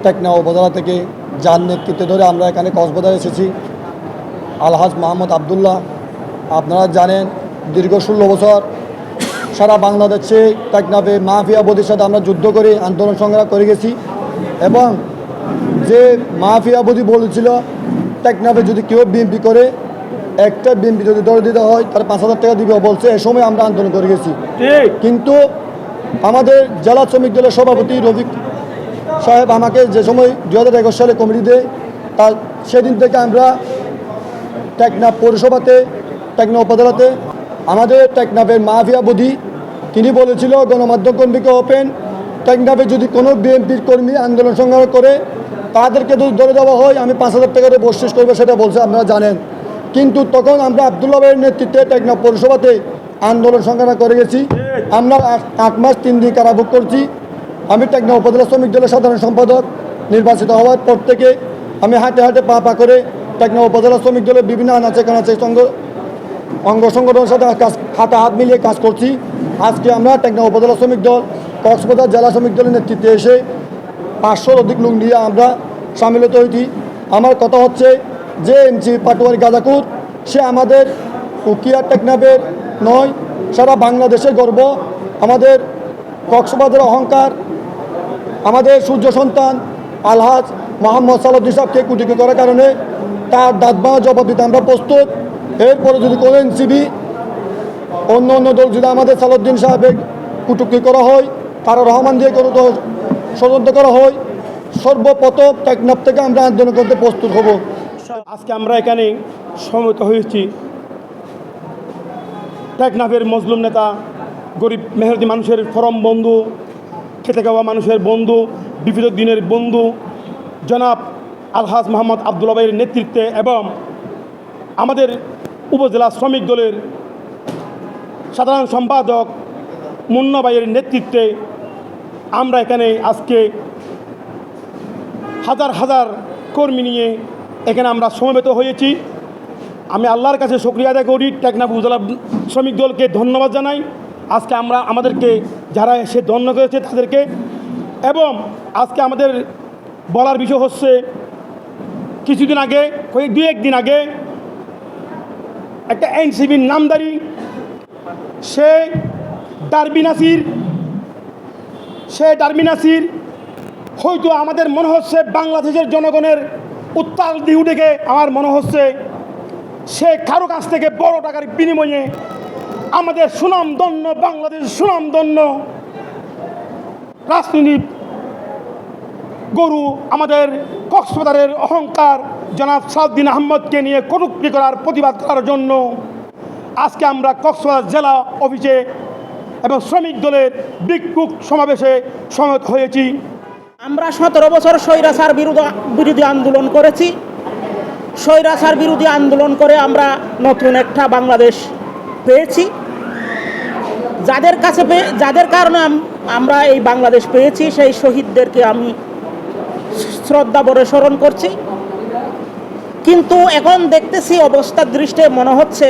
টেকনা উপজেলা থেকে যার নেতৃত্বে ধরে আমরা এখানে কক্সবাজার এসেছি আলহাজ মোহাম্মদ আবদুল্লাহ। আপনারা জানেন দীর্ঘ 16 বছর সারা বাংলাদেশে টেকনাফে মাফিয়াবাদীর সাথে আমরা যুদ্ধ করে আন্দোলন সংগ্রাম করে গেছি এবং যে মাফিয়াবাদী বলেছিল টেকনাফে যদি কেউ বিএনপি করে একটা বিএনপি যদি দলে দিতে হয় তার 5,000 টাকা দিবে বলছে, এ সময় আমরা আন্দোলন করে গেছি। কিন্তু আমাদের জেলা শ্রমিক দলের সভাপতি রফিক সাহেব আমাকে যে সময় 2021 সালে কমিটি দেয় তার সেদিন থেকে আমরা টেকনাফ পৌরসভাতে টেকনাফ উপজেলাতে আমাদের টেকনাফের মাফিয়াবাদী তিনি বলেছিল গণমাধ্যম কর্মীকে ওপেন টেকনাফে যদি কোনো বিএনপির কর্মী আন্দোলন সংগ্রাম করে তাদেরকে যদি ধরে দেওয়া হয় আমি 5,000 টাকা দিয়ে বকশিশ করবো, সেটা বলছে আপনারা জানেন। কিন্তু তখন আমরা আবদুল্লাহ ভাইয়ের নেতৃত্বে টেকনাফ পৌরসভাতে আন্দোলন সংগ্রাম করে গেছি। আমরা 8 মাস 3 দিন কারাভোগ করছি। আমি টেকনাফ উপজেলা শ্রমিক দলের সাধারণ সম্পাদক নির্বাচিত হওয়ার পর থেকে আমি হাঁটে হাঁটে পা করে টেকনাফ উপজেলা শ্রমিক দলের বিভিন্ন আনাচে কানাচে অঙ্গ সংগঠনের সাথে হাতে হাত মিলিয়ে কাজ করছি। আজকে আমরা টেকনাফ উপজেলা শ্রমিক দল কক্সবাজার জেলা শ্রমিক দলের নেতৃত্বে এসে 500-র অধিক লোক নিয়ে আমরা সামিলিত হয়েছি। আমার কথা হচ্ছে যে এমসি পাটোয়ারি গাজাকুর সে আমাদের উকিয়া টেকনাফের নয়, সারা বাংলাদেশের গর্ব, আমাদের কক্সবাজারের অহংকার, আমাদের সূর্য সন্তান আলহাজ মোহাম্মদ সালাউদ্দিন সাহেবকে কুটিকে করার কারণে তার দাঁতভাঙা জবাব দিতে আমরা প্রস্তুত। এরপরে যদি কোনো এনসিবি অন্য দল যদি আমাদের সালাউদ্দিন সাহেবের কুটুকি করা হয়, তারা রহমান দিয়ে কোনো ষড়যন্ত্র করা হয়, সর্বপ্রথম টেকনাফ থেকে আমরা আন্দোলন করতে প্রস্তুত হব। আজকে আমরা এখানে সমবেত হয়েছি টেকনাফের মজলুম নেতা, গরিব মেহনতি মানুষের ফরম বন্ধু, খেতে খাওয়া মানুষের বন্ধু, বিপদ দিনের বন্ধু জনাব আলহাজ মোহাম্মদ আবদুল্লাহ ভাইয়ের নেতৃত্বে এবং আমাদের উপজেলা শ্রমিক দলের সাধারণ সম্পাদক মুন্না ভাইয়ের নেতৃত্বে আমরা এখানে আজকে হাজার হাজার কর্মী নিয়ে এখানে আমরা সমবেত হয়েছি। আমি আল্লাহর কাছে শুকরিয়া আদায় করি, টেকনাফ উপজেলা শ্রমিক দলকে ধন্যবাদ জানাই। আজকে আমাদেরকে যারা এসে ধন্য করেছে তাদেরকে, এবং আজকে আমাদের বলার বিষয় হচ্ছে কিছুদিন আগে, দু একদিন আগে একটা এনসিবির নামদারি সে ডারবি নাসির হয়তো আমাদের মনে হচ্ছে বাংলাদেশের জনগণের উত্তাল ঢেউ দেখে আমার মনে হচ্ছে সে কারো কাছ থেকে বড় টাকার বিনিময়ে আমাদের সুনামধন্য বাংলাদেশের সুনামধন্য রাজনীতি গরু আমাদের কক্সবাজারের অহংকার জনাব সালাউদ্দিন আহমদকে নিয়ে কটূক্তি করার প্রতিবাদ করার জন্য আজকে আমরা কক্সবাজার জেলা অফিসে এবং শ্রমিক দলের বিক্ষোভ সমাবেশে সমবেত হয়েছি। আমরা 17 বছর স্বৈরাচার বিরোধী আন্দোলন করেছি। স্বৈরাচার বিরোধী আন্দোলন করে আমরা নতুন একটা বাংলাদেশ পেয়েছি। যাদের কারণে আমরা এই বাংলাদেশ পেয়েছি সেই শহীদদেরকে আমি শ্রদ্ধা ভরে স্মরণ করছি। কিন্তু এখন দেখতেছি অবস্থার দৃষ্টিতে মনে হচ্ছে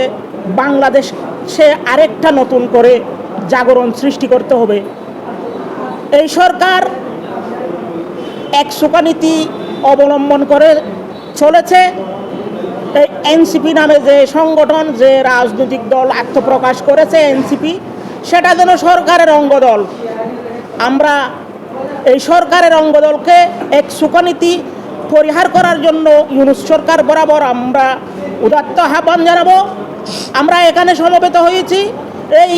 বাংলাদেশে আরেকটা নতুন করে জাগরণ সৃষ্টি করতে হবে। এই সরকার একশোকা নীতি অবলম্বন করে চলেছে। এই এনসিপি নামে যে সংগঠন, যে রাজনৈতিক দল আত্মপ্রকাশ করেছে এনসিপি, সেটা যেন সরকারের অঙ্গদল। আমরা এই সরকারের অঙ্গদলকে একশোকা নীতি পরিহার করার জন্য ইউনূস সরকার বরাবর আমরা উদাত্ত আহ্বান জানাবো। আমরা এখানে সমবেত হয়েছি এই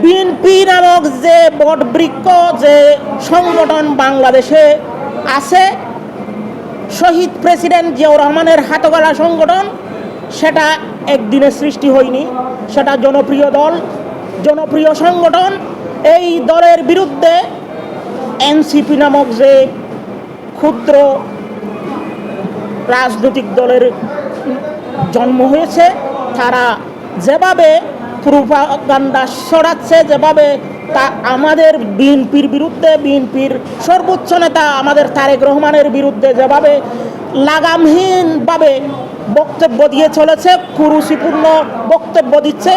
বিএনপি নামক যে বটবৃক্ষ, যে সংগঠন বাংলাদেশে আছে, শহীদ প্রেসিডেন্ট জিয়াউর রহমানের হাতগড়া সংগঠন, সেটা একদিনে সৃষ্টি হয়নি, সেটা জনপ্রিয় দল, জনপ্রিয় সংগঠন। এই দলের বিরুদ্ধে এনসিপি নামক যে ক্ষুদ্র রাজনৈতিক দলের জন্ম হয়েছে, তারা যেভাবে প্রোপাগান্ডা ছড়াচ্ছে, যেভাবে তা আমাদের বিএনপির বিরুদ্ধে, বিএনপির সর্বোচ্চ নেতা আমাদের তারেক রহমানের বিরুদ্ধে যেভাবে লাগামহীনভাবে বক্তব্য দিয়ে চলেছে, কুরুচিপূর্ণ বক্তব্য দিচ্ছে।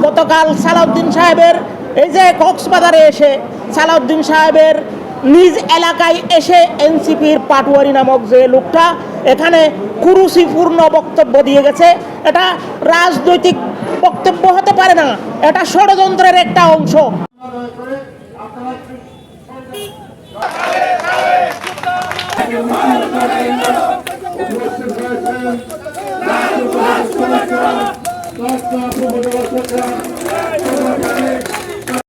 গতকাল সালাউদ্দিন সাহেবের এই যে কক্সবাজারে এসে সালাউদ্দিন সাহেবের নিজ এলাকায় এসে এনসিপির পাটওয়ারি নামক যে লোকটা এখানে কুরুচিপূর্ণ বক্তব্য দিয়ে গেছে, এটা রাজনৈতিক বক্তব্য হতে পারে না, এটা ষড়যন্ত্রের একটা অংশ। রাষ্ট্র